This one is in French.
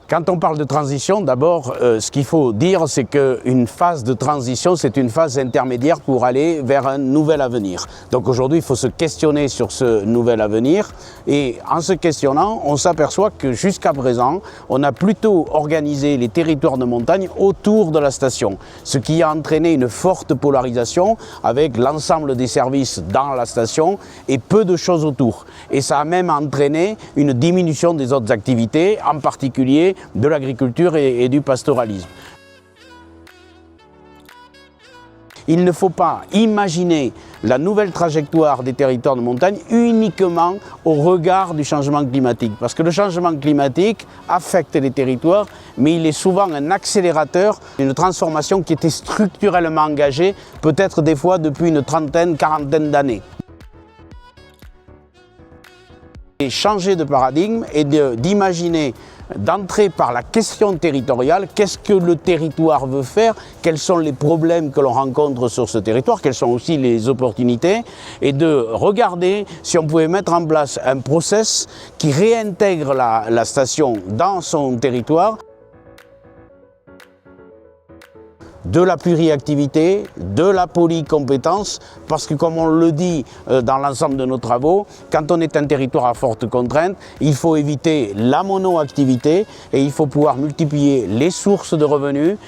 Quand on parle de transition, d'abord, ce qu'il faut dire, c'est qu'une phase de transition, c'est une phase intermédiaire pour aller vers un nouvel avenir. Donc aujourd'hui, il faut se questionner sur ce nouvel avenir. Et en se questionnant, on s'aperçoit que jusqu'à présent, on a plutôt organisé les territoires de montagne autour de la station. Ce qui a entraîné une forte polarisation avec l'ensemble des services dans la station et peu de choses autour. Et ça a même entraîné une diminution des autres activités, en particulier de l'agriculture et du pastoralisme. Il ne faut pas imaginer la nouvelle trajectoire des territoires de montagne uniquement au regard du changement climatique. Parce que le changement climatique affecte les territoires, mais il est souvent un accélérateur d'une transformation qui était structurellement engagée, peut-être des fois depuis une trentaine, quarantaine d'années. Et changer de paradigme et d'imaginer d'entrer par la question territoriale, qu'est-ce que le territoire veut faire, quels sont les problèmes que l'on rencontre sur ce territoire, quelles sont aussi les opportunités, et de regarder si on pouvait mettre en place un process qui réintègre la station dans son territoire. De la pluriactivité, de la polycompétence, parce que comme on le dit dans l'ensemble de nos travaux, quand on est un territoire à forte contrainte, il faut éviter la monoactivité et il faut pouvoir multiplier les sources de revenus